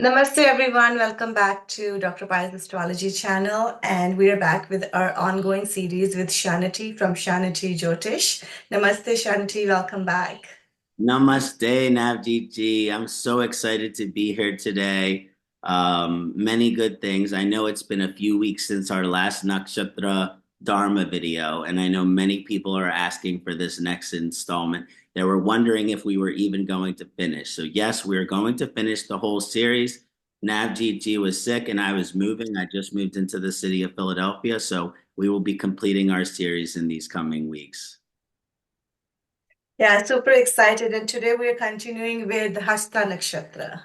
Namaste everyone, welcome back to Dr. Pai's Astrology channel, and we are back with our ongoing series with Kṣaṇāti from Kṣaṇāti Jyotish. Namaste Kṣaṇāti, welcome back. Namaste, Navjeet ji. I'm so excited to be here today. Many good things. I know it's been a few weeks since our last Nakshatra Dharma video, and I know many people are asking for this next installment. They were wondering if we were even going to finish. So yes, we're going to finish the whole series. Navjeet ji was sick and I was moving. I just moved into the city of Philadelphia, so we will be completing our series in these coming weeks. Yeah, super excited. And today we are continuing with Hasta Nakshatra.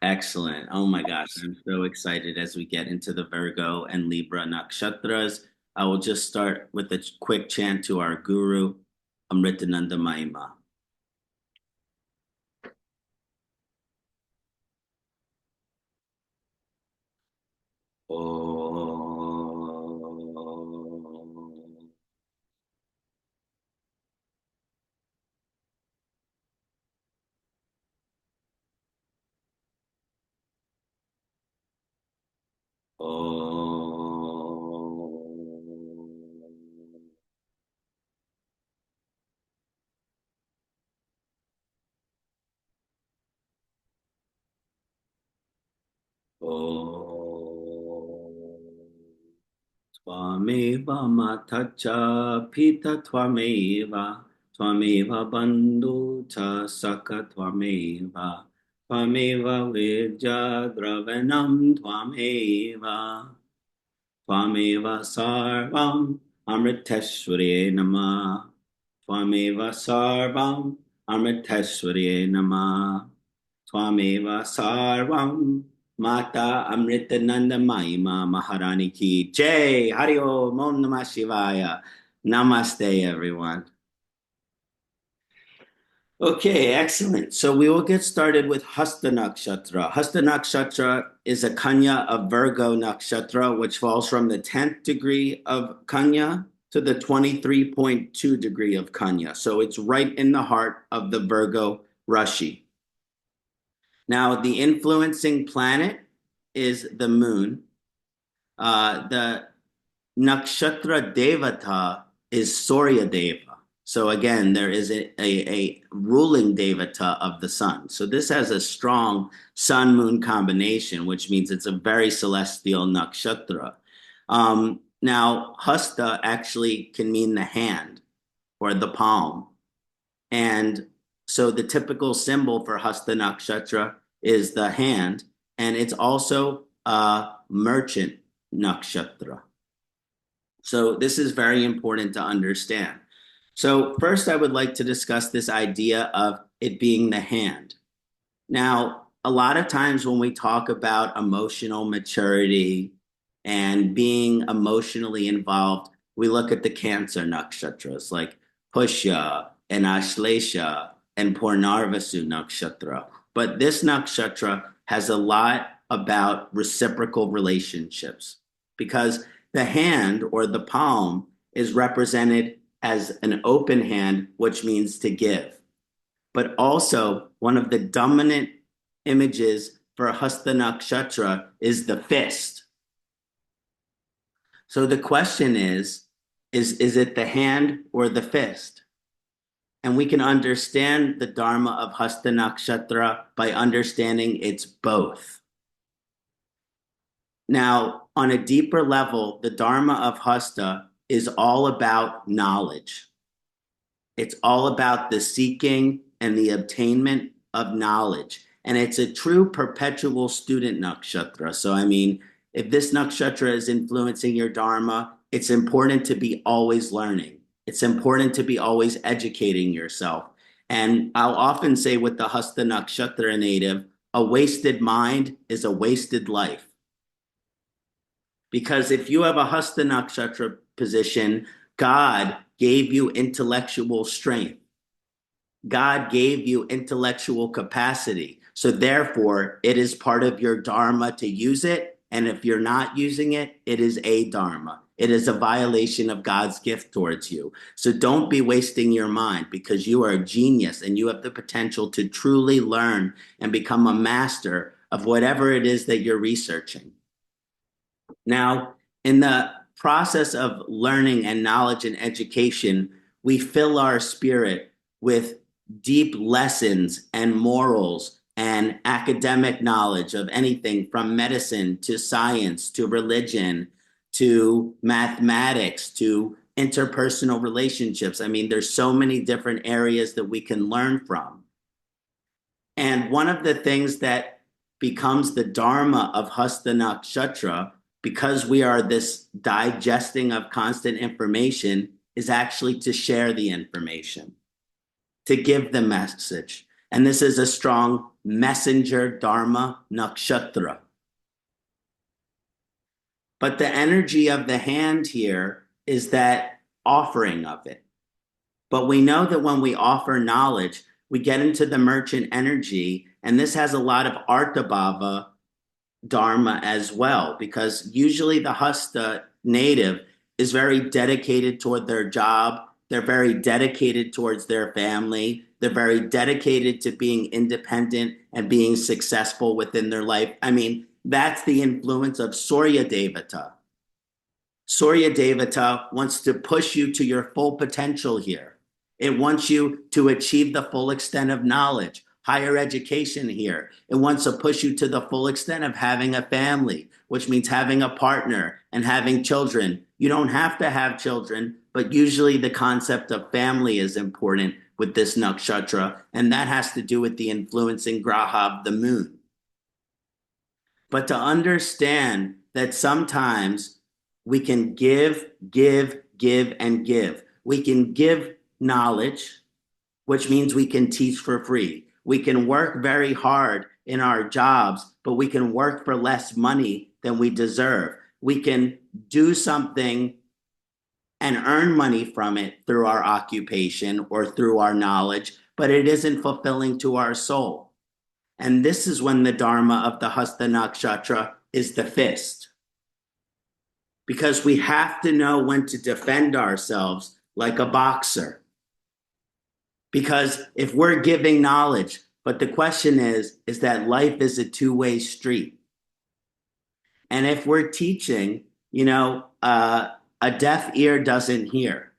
Excellent. Oh my gosh, I'm so excited as we get into the Virgo and Libra nakshatras. I will just start with a quick chant to our guru, Amritananda Mahima. Tvameva matacha pita tvameva bandhu cha saka tvameva vidya dravanam tvameva sarvam amriteshwaryai namah sarvam amriteshwaryai namah sarvam Mata Amritananda Mahima Maharani Ki Jai. Hari Aum Namah Shivaya. Namaste, everyone. Okay, excellent. So we will get started with Hasta Nakshatra. Hasta Nakshatra is a Kanya of Virgo Nakshatra, which falls from the 10th degree of Kanya to the 23.2 degree of Kanya. So it's right in the heart of the Virgo Rashi. Now, the influencing planet is the moon. The nakshatra devata is Surya Deva. So again, there is a ruling devata of the sun. So this has a strong sun-moon combination, which means it's a very celestial nakshatra. Now, Hasta actually can mean the hand or the palm. And so the typical symbol for Hasta Nakshatra is the hand, and it's also a merchant nakshatra. So this is very important to understand. So first I would like to discuss this idea of it being the hand. Now, a lot of times when we talk about emotional maturity and being emotionally involved, we look at the Cancer nakshatras like Pushya and Ashlesha and Purnarvasu nakshatra. But this nakshatra has a lot about reciprocal relationships because the hand or the palm is represented as an open hand, which means to give. But also, one of the dominant images for Hasta Nakshatra is the fist. So the question is it the hand or the fist? And we can understand the Dharma of Hasta Nakshatra by understanding it's both. Now, on a deeper level, the Dharma of Hasta is all about knowledge. It's all about the seeking and the obtainment of knowledge. And it's a true perpetual student nakshatra. So, I mean, if this nakshatra is influencing your Dharma, it's important to be always learning. It's important to be always educating yourself. And I'll often say with the Hasta Nakshatra native, a wasted mind is a wasted life. Because if you have a Hasta Nakshatra position, God gave you intellectual strength. God gave you intellectual capacity. So therefore, it is part of your Dharma to use it. And if you're not using it, it is a Dharma. It is a violation of God's gift towards you. So don't be wasting your mind because you are a genius and you have the potential to truly learn and become a master of whatever it is that you're researching. Now, in the process of learning and knowledge and education, we fill our spirit with deep lessons and morals and academic knowledge of anything from medicine to science to religion to mathematics to interpersonal relationships. I mean, there's so many different areas that we can learn from. And one of the things that becomes the Dharma of Hasta Nakshatra, because we are this digesting of constant information, is actually to share the information, to give the message. And this is a strong messenger Dharma Nakshatra. But the energy of the hand here is that offering of it. But we know that when we offer knowledge, we get into the merchant energy, and this has a lot of Artabhava Dharma as well, because usually the Hasta native is very dedicated toward their job. They're very dedicated towards their family. They're very dedicated to being independent and being successful within their life. I mean, that's the influence of Surya Devata. Surya Devata wants to push you to your full potential here. It wants you to achieve the full extent of knowledge, higher education here. It wants to push you to the full extent of having a family, which means having a partner and having children. You don't have to have children, but usually the concept of family is important with this nakshatra, and that has to do with the influencing graha of the moon. But to understand that sometimes we can give, and give. We can give knowledge, which means we can teach for free. We can work very hard in our jobs, but we can work for less money than we deserve. We can do something and earn money from it through our occupation or through our knowledge, but it isn't fulfilling to our soul. And this is when the Dharma of the Hasta Nakshatra is the fist. Because we have to know when to defend ourselves like a boxer. Because if we're giving knowledge, but the question is that life is a two-way street. And if we're teaching, a deaf ear doesn't hear.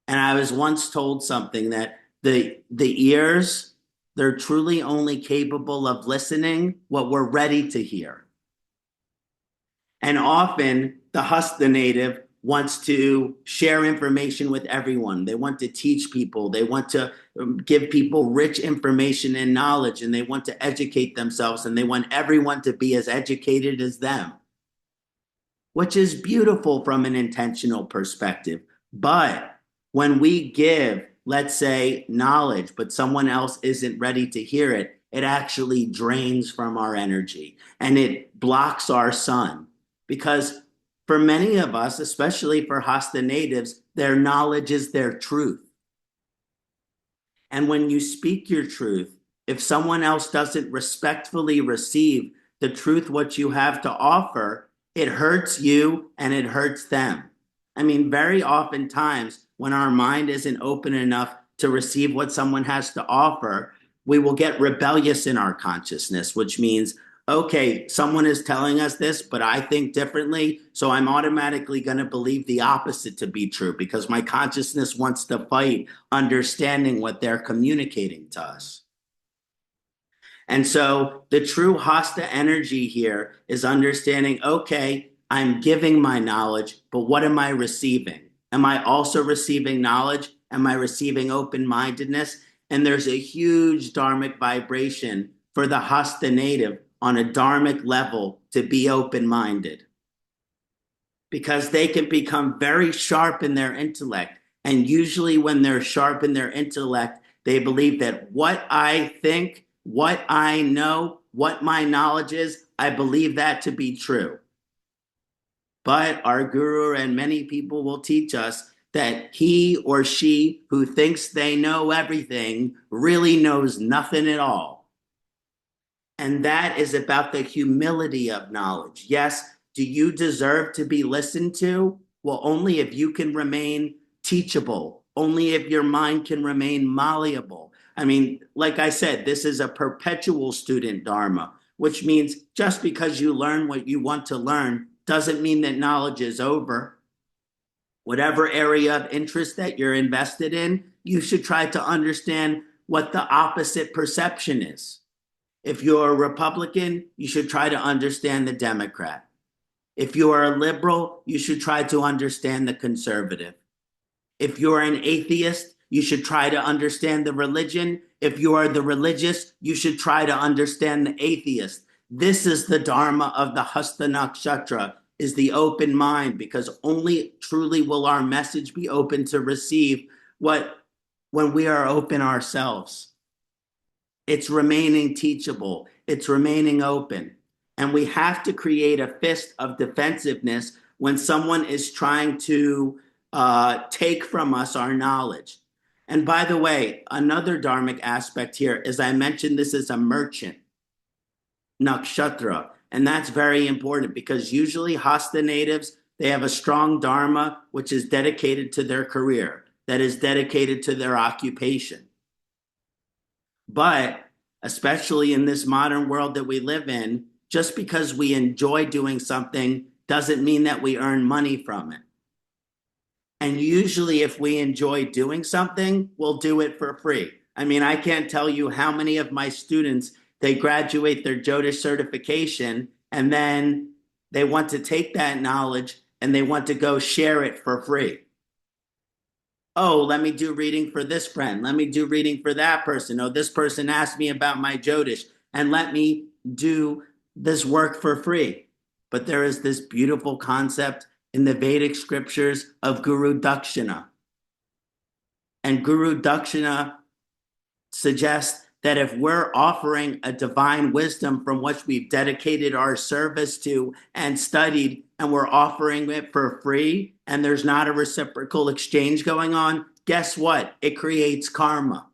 And I was once told something that the ears, they're truly only capable of listening what we're ready to hear. And often the Hasta native wants to share information with everyone. They want to teach people. They want to give people rich information and knowledge, and they want to educate themselves, and they want everyone to be as educated as them, which is beautiful from an intentional perspective. But when we give, let's say, knowledge, but someone else isn't ready to hear it, it actually drains from our energy and it blocks our sun. Because for many of us, especially for Hasta natives, their knowledge is their truth. And when you speak your truth, if someone else doesn't respectfully receive the truth, what you have to offer, it hurts you and it hurts them. I mean, very oftentimes when our mind isn't open enough to receive what someone has to offer, we will get rebellious in our consciousness, which means, okay, someone is telling us this, but I think differently, so I'm automatically going to believe the opposite to be true because my consciousness wants to fight understanding what they're communicating to us. And so the true Hasta energy here is understanding, okay, I'm giving my knowledge, but what am I receiving? Am I also receiving knowledge? Am I receiving open-mindedness? And there's a huge dharmic vibration for the Hasta native on a dharmic level to be open-minded, because they can become very sharp in their intellect. And usually when they're sharp in their intellect, they believe that what I think, what I know, what my knowledge is, I believe that to be true. But our guru and many people will teach us that he or she who thinks they know everything really knows nothing at all. And that is about the humility of knowledge. Yes, do you deserve to be listened to? Well, only if you can remain teachable, only if your mind can remain malleable. I mean, like I said, this is a perpetual student dharma. which means just because you learn what you want to learn doesn't mean that knowledge is over. Whatever area of interest that you're invested in, you should try to understand what the opposite perception is. If you're a Republican, you should try to understand the Democrat. If you are a liberal, you should try to understand the conservative. If you're an atheist, you should try to understand the religion. If you are the religious, you should try to understand the atheist. This is the Dharma of the Hasta Nakshatra, is the open mind, because only truly will our message be open to receive when we are open ourselves. It's remaining teachable. It's remaining open. And we have to create a fist of defensiveness when someone is trying to take from us our knowledge. And by the way, another dharmic aspect here, as I mentioned, this is a merchant nakshatra. And that's very important because usually Hasta natives, they have a strong dharma, which is dedicated to their career, that is dedicated to their occupation. But especially in this modern world that we live in, just because we enjoy doing something doesn't mean that we earn money from it. And usually if we enjoy doing something, we'll do it for free. I mean, I can't tell you how many of my students, they graduate their Jyotish certification and then they want to take that knowledge and they want to go share it for free. Oh, let me do reading for this friend. Let me do reading for that person. Oh, this person asked me about my Jyotish and let me do this work for free. But there is this beautiful concept in the Vedic scriptures of Guru Dakshina. And Guru Dakshina suggests that if we're offering a divine wisdom from which we've dedicated our service to and studied, and we're offering it for free, and there's not a reciprocal exchange going on, guess what? It creates karma.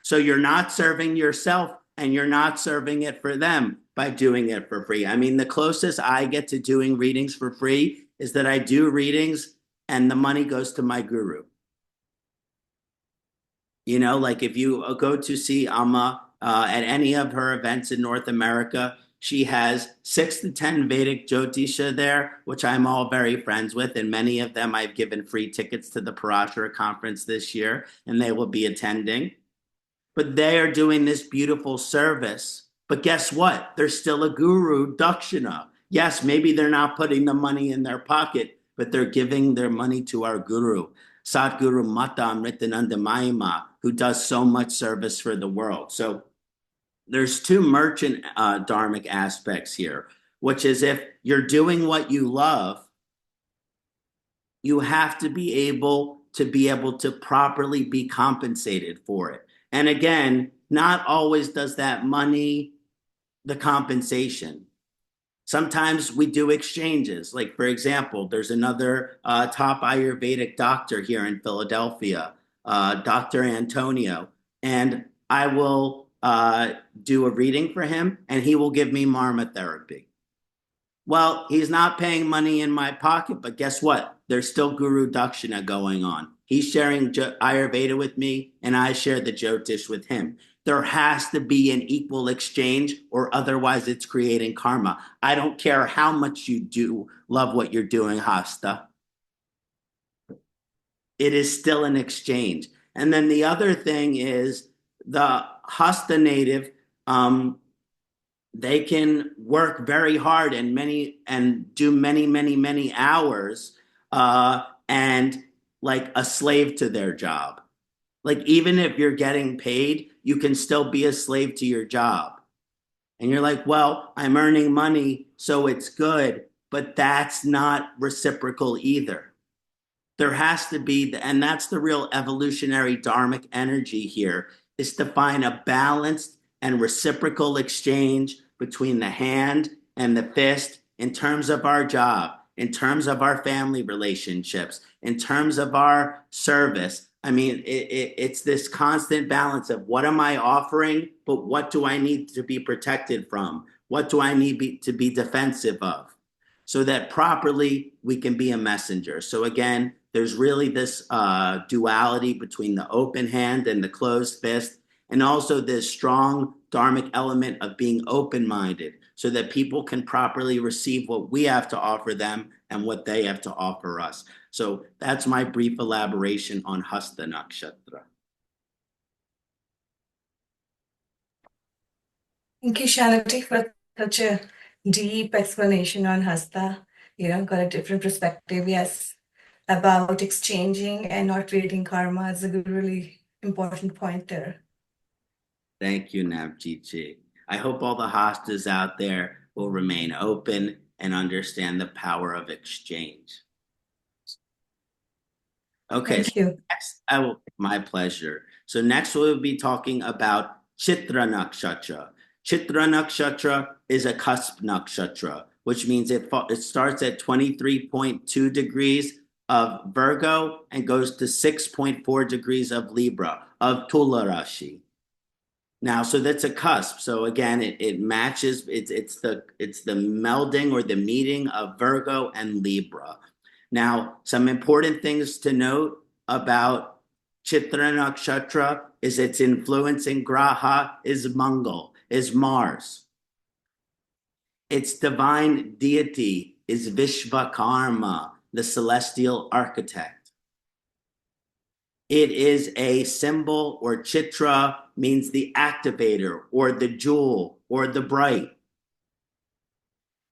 So you're not serving yourself and you're not serving it for them by doing it for free. I mean, the closest I get to doing readings for free is that I do readings and the money goes to my guru. You know, like if you go to see Amma at any of her events in North America, she has 6 to 10 Vedic Jyotisha there, which I'm all very friends with. And many of them I've given free tickets to the Parashara conference this year, and they will be attending. But they are doing this beautiful service. But guess what? There's still a guru, Dakshina. Yes, maybe they're not putting the money in their pocket, but they're giving their money to our guru, Satguru Mata Amritananda Mayima, who does so much service for the world. So there's two merchant dharmic aspects here, which is if you're doing what you love, you have to be able to properly be compensated for it. And again, not always does that money the compensation. Sometimes we do exchanges. Like, for example, there's another top Ayurvedic doctor here in Philadelphia, Dr. Antonio, and I will do a reading for him, and he will give me marma therapy. Well, he's not paying money in my pocket, but guess what? There's still Guru Dakshina going on. He's sharing Ayurveda with me, and I share the Jyotish with him. There has to be an equal exchange, or otherwise it's creating karma. I don't care how much you do love what you're doing, Hasta. It is still an exchange. And then the other thing is the Hasta native, they can work very hard and do many hours and like a slave to their job. Like, even if you're getting paid, you can still be a slave to your job. And you're like, well, I'm earning money, so it's good, but that's not reciprocal either. There has to be, and that's the real evolutionary dharmic energy here, is to find a balanced and reciprocal exchange between the hand and the fist in terms of our job, in terms of our family relationships, in terms of our service. I mean, it's this constant balance of what am I offering, but what do I need to be protected from? What do I need to be defensive of? So that properly we can be a messenger. So again, there's really this duality between the open hand and the closed fist. and also this strong Dharmic element of being open-minded so that people can properly receive what we have to offer them and what they have to offer us. So that's my brief elaboration on Hasta Nakshatra. Thank you, Kṣaṇāti, for such a deep explanation on Hasta. Got a different perspective, yes, about exchanging and not creating karma is a really important point there. Thank you, Navjeet. I hope all the hostas out there will remain open and understand the power of exchange. Okay, Thank you. next, my pleasure. So next we'll be talking about Chitra Nakshatra. Chitra Nakshatra is a cusp nakshatra, which means it starts at 23.2 degrees of Virgo and goes to 6.4 degrees of Libra, of Tula Rashi. Now, so that's a cusp. So again, it matches, it's the melding or the meeting of Virgo and Libra. Now, some important things to note about Chitra Nakshatra is its influencing graha is Mangal, is Mars. Its divine deity is Vishvakarma, the celestial architect. It is a symbol, or Chitra means the activator or the jewel or the bright.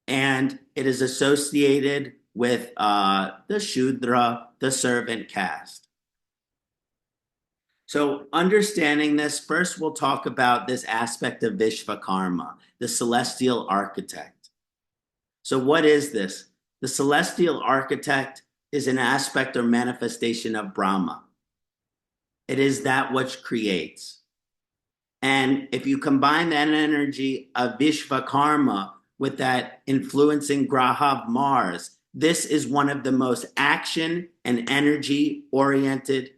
And it is associated with the Shudra, the servant caste. So understanding this, first we'll talk about this aspect of Vishvakarma, the celestial architect. So what is this? The celestial architect is an aspect or manifestation of Brahma. It is that which creates. And if you combine that energy of Vishvakarma with that influencing graha of Mars, this is one of the most action and energy-oriented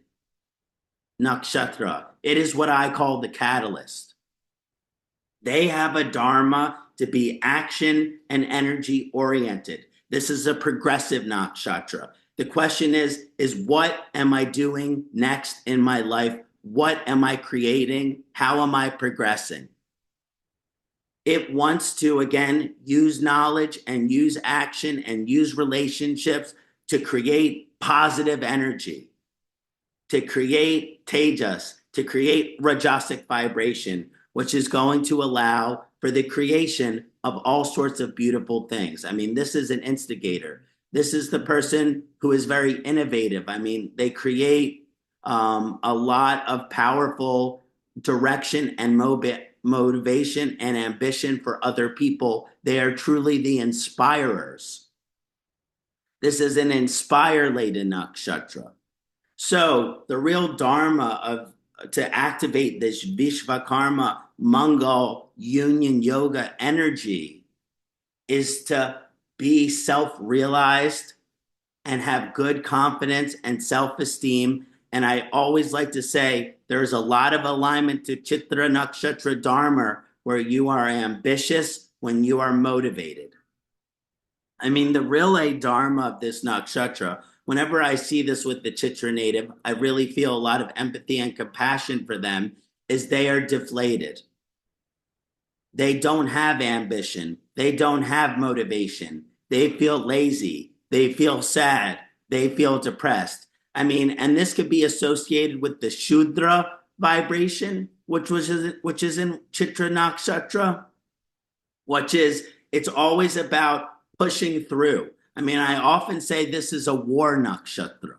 nakshatra. It is what I call the catalyst. They have a dharma to be action and energy-oriented. This is a progressive nakshatra. The question is what am I doing next in my life? What am I creating? How am I progressing? It wants to, again, use knowledge and use action and use relationships to create positive energy, to create tejas, to create rajasic vibration, which is going to allow for the creation of all sorts of beautiful things. I mean, this is an instigator. This is the person who is very innovative. I mean, they create a lot of powerful direction and motivation and ambition for other people. They are truly the inspirers. This is an inspire-laden nakshatra. So the real dharma to activate this Vishvakarma Mangal union yoga energy is to be self-realized and have good confidence and self-esteem. And I always like to say there's a lot of alignment to Chitra Nakshatra Dharma where you are ambitious when you are motivated. I mean, the real dharma of this nakshatra, whenever I see this with the Chitra native, I really feel a lot of empathy and compassion for them, is they are deflated. They don't have ambition. They don't have motivation. They feel lazy. They feel sad. They feel depressed. I mean, and this could be associated with the Shudra vibration, which is in Chitra Nakshatra, which is, it's always about pushing through. I mean, I often say this is a war nakshatra.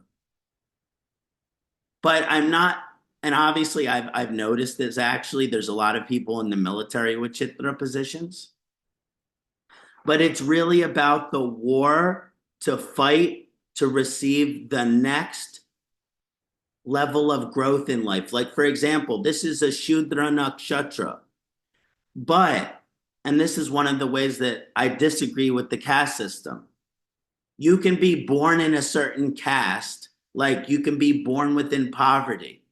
But I'm not, and obviously I've noticed this actually, there's a lot of people in the military with Chitra positions. But it's really about the war to fight to receive the next level of growth in life. Like, for example, this is a Shudra nakshatra. But, and this is one of the ways that I disagree with the caste system, you can be born in a certain caste, like you can be born within poverty.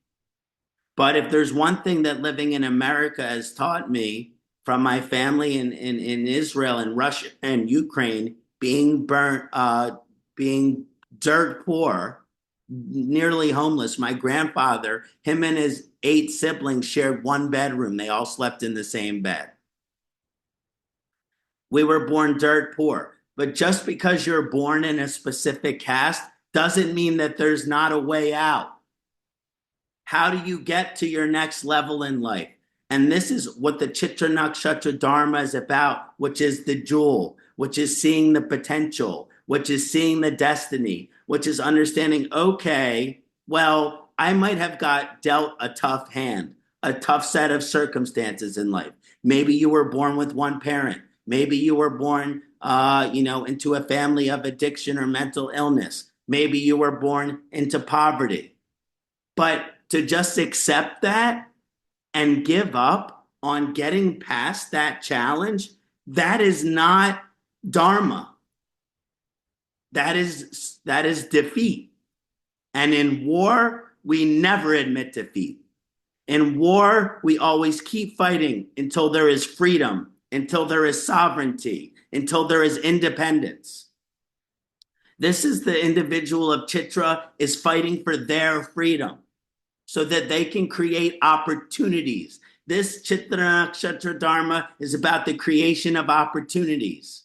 But if there's one thing that living in America has taught me from my family in Israel and Russia and Ukraine, being dirt poor, nearly homeless. My grandfather, him and his 8 siblings shared one bedroom. They all slept in the same bed. We were born dirt poor. But just because you're born in a specific caste doesn't mean that there's not a way out. How do you get to your next level in life? And this is what the Chitra Nakshatra Dharma is about, which is the jewel, which is seeing the potential, which is seeing the destiny, which is understanding, okay, well, I might have got dealt a tough hand, a tough set of circumstances in life. Maybe you were born with one parent. Maybe you were born, into a family of addiction or mental illness. Maybe you were born into poverty. But to just accept that and give up on getting past that challenge, that is not dharma. That is defeat. And in war, we never admit defeat. In war, we always keep fighting until there is freedom, until there is sovereignty, until there is independence. This is the individual of Chitra is fighting for their freedom so that they can create opportunities. This Chitra Nakshatra Dharma is about the creation of opportunities.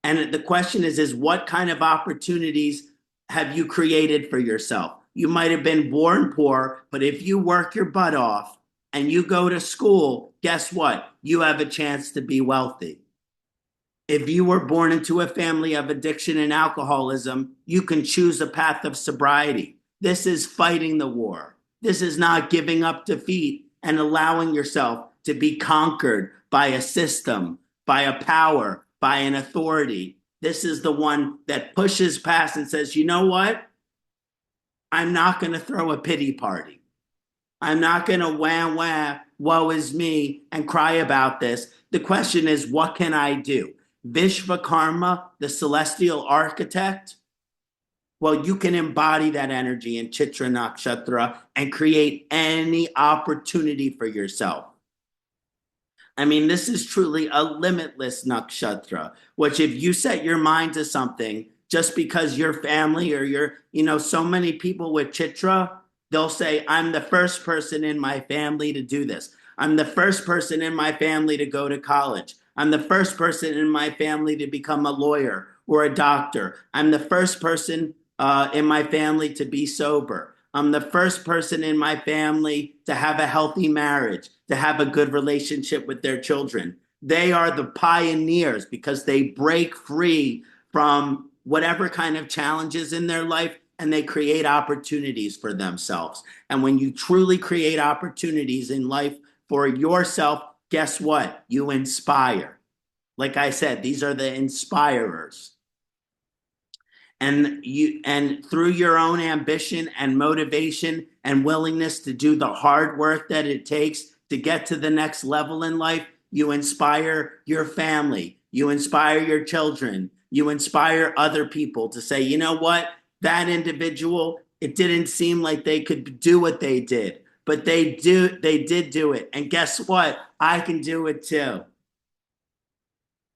And the question is what kind of opportunities have you created for yourself? You might have been born poor, but if you work your butt off and you go to school, guess what? You have a chance to be wealthy. If you were born into a family of addiction and alcoholism, you can choose a path of sobriety. This is fighting the war. This is not giving up defeat and allowing yourself to be conquered by a system, by a power, by an authority. This is the one that pushes past and says, you know what? I'm not going to throw a pity party. I'm not going to wah, woe is me, and cry about this. The question is, what can I do? Vishvakarma, the celestial architect, well, you can embody that energy in Chitra Nakshatra and create any opportunity for yourself. I mean, this is truly a limitless nakshatra, which if you set your mind to something, just because your family or so many people with Chitra, they'll say, I'm the first person in my family to do this. I'm the first person in my family to go to college. I'm the first person in my family to become a lawyer or a doctor. I'm the first person in my family to be sober. I'm the first person in my family to have a healthy marriage, to have a good relationship with their children. They are the pioneers because they break free from whatever kind of challenges in their life and they create opportunities for themselves. And when you truly create opportunities in life for yourself, guess what? You inspire. Like I said, these are the inspirers. And through your own ambition and motivation and willingness to do the hard work that it takes to get to the next level in life, you inspire your family, you inspire your children, you inspire other people to say, you know what, that individual, it didn't seem like they could do what they did, but they did do it. And guess what? I can do it too.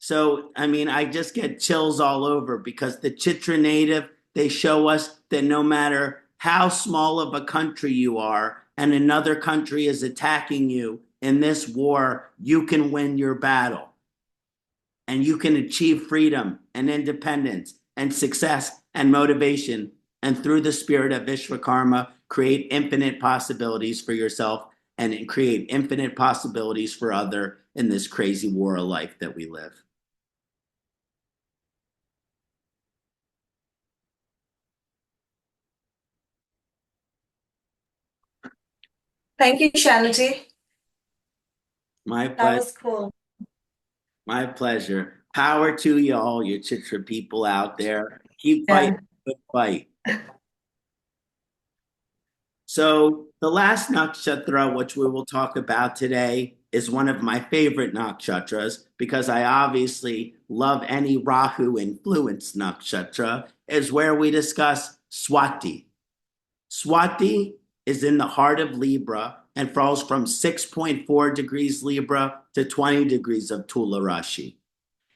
So, I mean, I just get chills all over because the Chitra native, they show us that no matter how small of a country you are and another country is attacking you in this war, you can win your battle. And you can achieve freedom and independence and success and motivation. And through the spirit of Vishvakarma, create infinite possibilities for yourself and create infinite possibilities for other in this crazy war of life that we live. Thank you, Kṣaṇāti. My That pleasure. was cool. My pleasure. Power to you all, you Chitra people out there. Keep fighting the good fight. So the last nakshatra, which we will talk about today, is one of my favorite nakshatras because I obviously love any Rahu influenced nakshatra, is where we discuss Swati. Swati is in the heart of Libra and falls from 6.4 degrees Libra to 20 degrees of Tula Rashi.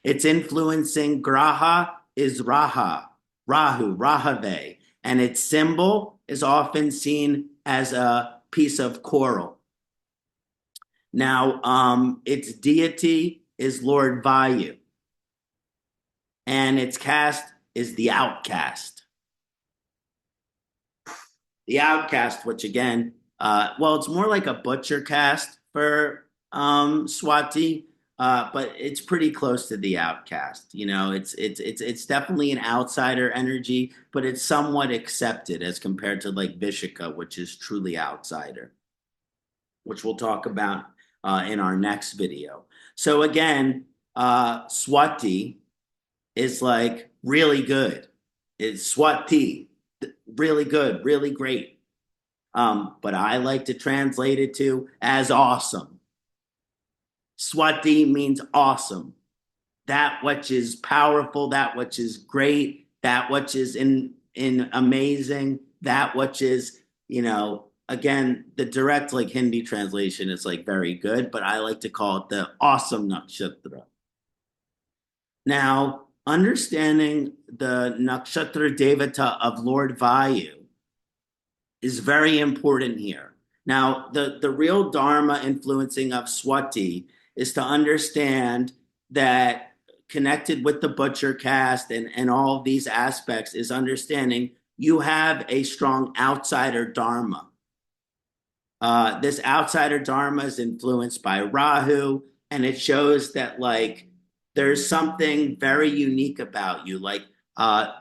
Its influencing graha is Rahu, Rahave, and its symbol is often seen as a piece of coral. Now, its deity is Lord Vayu, and its caste is the outcast. The outcast, which again, well, it's more like a butcher caste for Swati, but it's pretty close to the outcast. You know, it's definitely an outsider energy, but it's somewhat accepted as compared to like Vishaka, which is truly outsider, which we'll talk about in our next video. So again, Swati is like really good. It's Swati, really good, really great. But I like to translate it to as awesome. Swati means awesome. That which is powerful, that which is great, that which is in amazing, that which is, you know, again, the direct like Hindi translation is like very good, but I like to call it the awesome nakshatra. Now, understanding the nakshatra devata of Lord Vayu is very important here. Now, the real dharma influencing of Swati is to understand that connected with the butcher caste and all of these aspects is understanding you have a strong outsider dharma. This outsider dharma is influenced by Rahu, and it shows that like there's something very unique about you. Like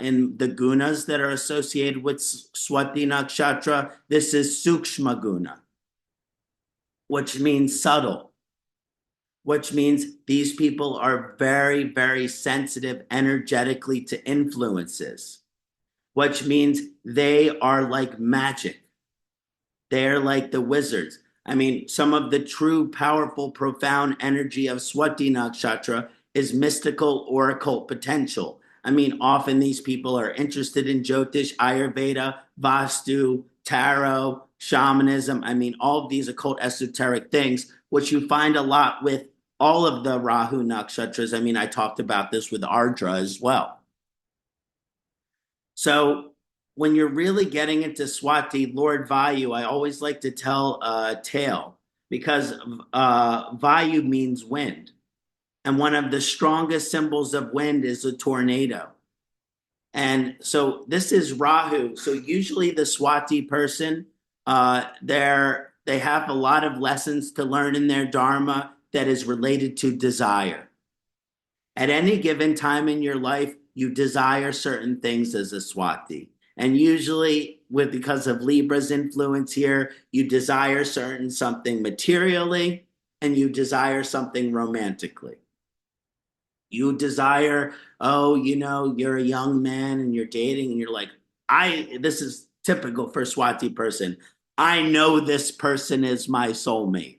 in the gunas that are associated with Swati Nakshatra, this is Sukshma Guna, which means subtle, which means these people are very, very sensitive energetically to influences, which means they are like magic. They're like the wizards. I mean, some of the true, powerful, profound energy of Swati Nakshatra is mystical or occult potential. I mean, often these people are interested in Jyotish, Ayurveda, Vastu, tarot, shamanism. I mean, all of these occult esoteric things, which you find a lot with all of the Rahu Nakshatras. I mean, I talked about this with Ardra as well. So when you're really getting into Swati, Lord Vayu, I always like to tell a tale because Vayu means wind. And one of the strongest symbols of wind is a tornado. And so this is Rahu. So usually the Swati person, they have a lot of lessons to learn in their Dharma that is related to desire. At any given time in your life, you desire certain things as a Swati. And usually, because of Libra's influence here, you desire certain something materially and you desire something romantically. You desire, oh, you know, you're a young man and you're dating and you're like, this is typical for a Swati person. I know this person is my soulmate.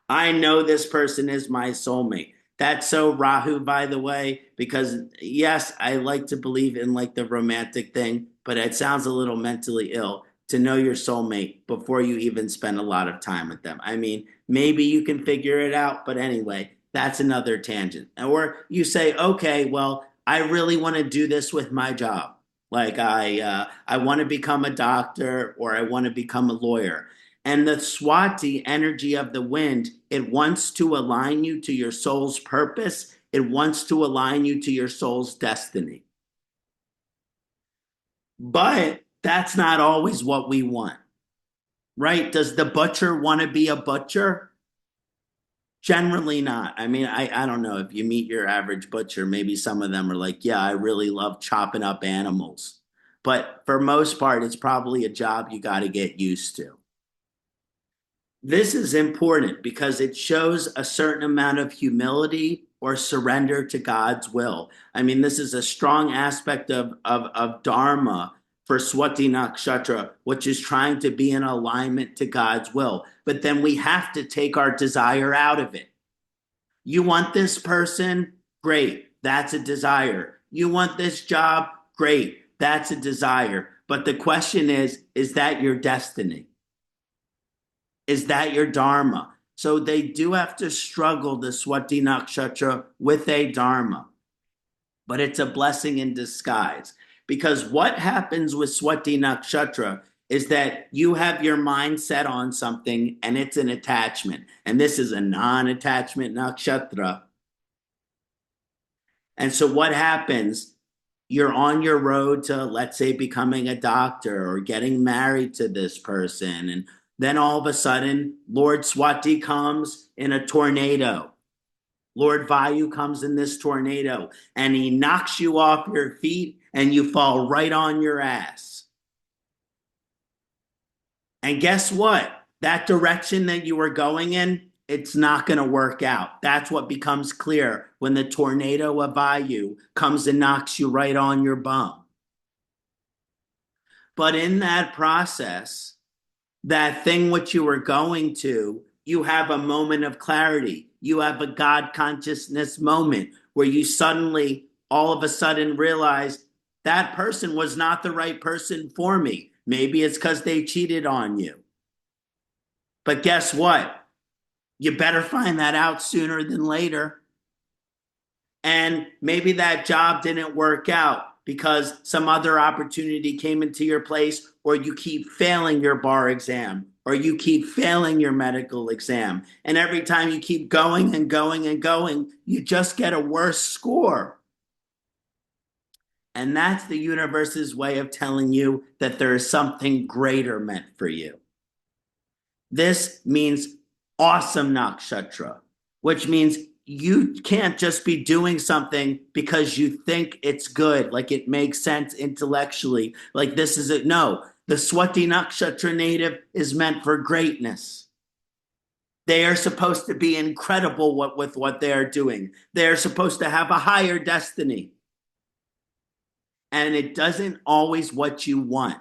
I know this person is my soulmate. That's so Rahu, by the way, because yes, I like to believe in like the romantic thing, but it sounds a little mentally ill to know your soulmate before you even spend a lot of time with them. I mean, maybe you can figure it out, but anyway, that's another tangent. Or you say, okay, well, I really want to do this with my job. Like I want to become a doctor or I want to become a lawyer. And the Swati energy of the wind, it wants to align you to your soul's purpose. It wants to align you to your soul's destiny. But that's not always what we want, right? Does the butcher want to be a butcher? Generally not. I mean, I don't know if you meet your average butcher, maybe some of them are like, yeah, I really love chopping up animals. But for most part, it's probably a job you got to get used to. This is important because it shows a certain amount of humility or surrender to God's will. I mean, this is a strong aspect of Dharma for Swati Nakshatra, which is trying to be in alignment to God's will. But then we have to take our desire out of it. You want this person? Great. That's a desire. You want this job? Great. That's a desire. But the question is that your destiny? Is that your dharma? So they do have to struggle, the Swati Nakshatra, with a dharma. But it's a blessing in disguise. Because what happens with Swati Nakshatra is that you have your mind set on something and it's an attachment. And this is a non-attachment nakshatra. And so what happens? You're on your road to, let's say, becoming a doctor or getting married to this person. And then all of a sudden, Lord Swati comes in a tornado. Lord Vayu comes in this tornado and he knocks you off your feet and you fall right on your ass. And guess what? That direction that you were going in, it's not going to work out. That's what becomes clear when the tornado of Vayu comes and knocks you right on your bum. But in that process, that thing which you were going to, you have a moment of clarity. You have a God consciousness moment where you suddenly, all of a sudden, realize that person was not the right person for me. Maybe it's because they cheated on you. But guess what? You better find that out sooner than later. And maybe that job didn't work out because some other opportunity came into your place, or you keep failing your bar exam, or you keep failing your medical exam. And every time you keep going and going and going, you just get a worse score. And that's the universe's way of telling you that there is something greater meant for you. This means awesome nakshatra, which means you can't just be doing something because you think it's good, like it makes sense intellectually, like this is it. No, the Swati nakshatra native is meant for greatness. They are supposed to be incredible with what they are doing. They are supposed to have a higher destiny. And it doesn't always what you want.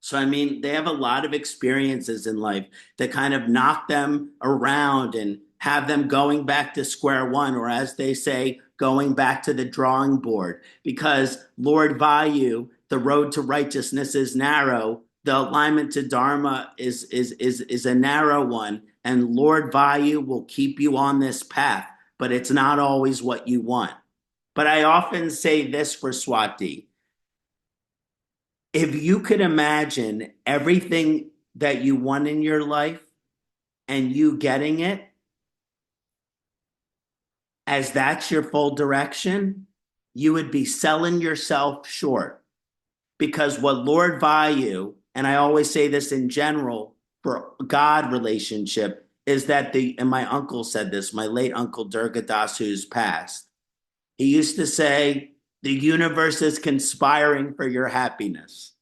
So, I mean, they have a lot of experiences in life that kind of knock them around and have them going back to square one, or as they say, going back to the drawing board. Because Lord Vayu, the road to righteousness is narrow. The alignment to Dharma is a narrow one. And Lord Vayu will keep you on this path, but it's not always what you want. But I often say this for Swati. If you could imagine everything that you want in your life and you getting it as that's your full direction, you would be selling yourself short. Because what Lord Vayu, and I always say this in general for God relationship, is that and my uncle said this, my late uncle Durgadas, who's passed, he used to say, the universe is conspiring for your happiness.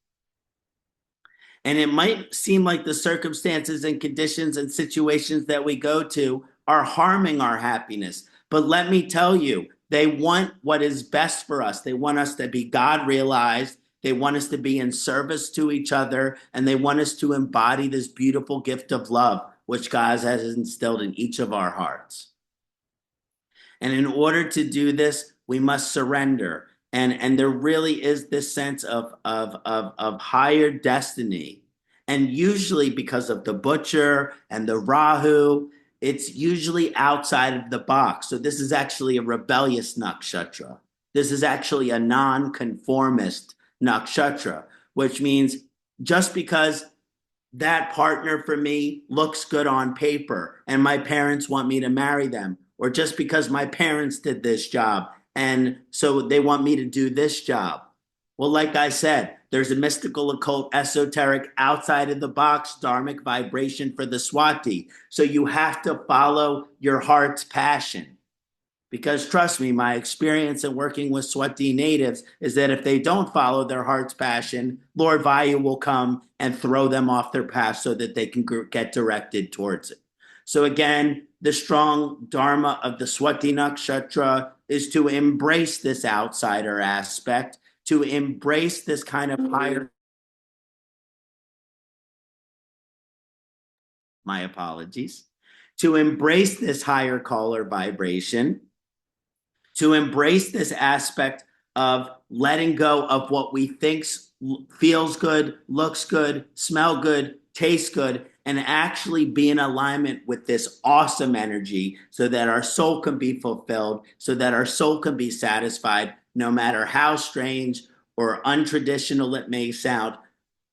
And it might seem like the circumstances and conditions and situations that we go to are harming our happiness. But let me tell you, they want what is best for us. They want us to be God realized. They want us to be in service to each other. And they want us to embody this beautiful gift of love, which God has instilled in each of our hearts. And in order to do this, we must surrender. And there really is this sense of higher destiny. And usually because of the butcher and the Rahu, it's usually outside of the box. So this is actually a rebellious nakshatra. This is actually a non-conformist nakshatra, which means just because that partner for me looks good on paper and my parents want me to marry them, or just because my parents did this job and so they want me to do this job. Well, like I said, there's a mystical, occult, esoteric, outside of the box, dharmic vibration for the Swati. So you have to follow your heart's passion. Because trust me, my experience in working with Swati natives is that if they don't follow their heart's passion, Lord Vayu will come and throw them off their path so that they can get directed towards it. So again, the strong dharma of the Swati nakshatra is to embrace this outsider aspect, to embrace this kind of higher, my apologies, to embrace this higher caller vibration, to embrace this aspect of letting go of what we think feels good, looks good, smell good, tastes good, and actually be in alignment with this awesome energy so that our soul can be fulfilled, so that our soul can be satisfied, no matter how strange or untraditional it may sound.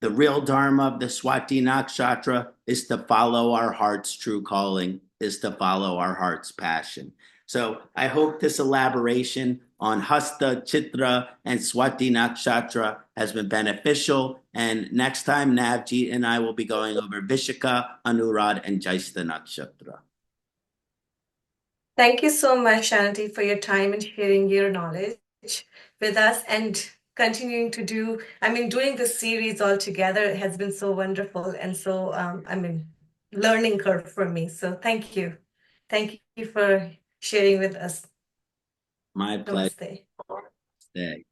The real Dharma of the Swati Nakshatra is to follow our heart's true calling, is to follow our heart's passion. So I hope this elaboration on Hasta, Chitra, and Swati Nakshatra has been beneficial. And next time, Navjeet and I will be going over Vishaka, Anurad, and Jyesta Nakshatra. Thank you so much, Kṣaṇāti, for your time and sharing your knowledge with us and continuing to doing this series all together has been so wonderful and so, learning curve for me. So thank you. Thank you for sharing with us. My pleasure. Namaste. Namaste.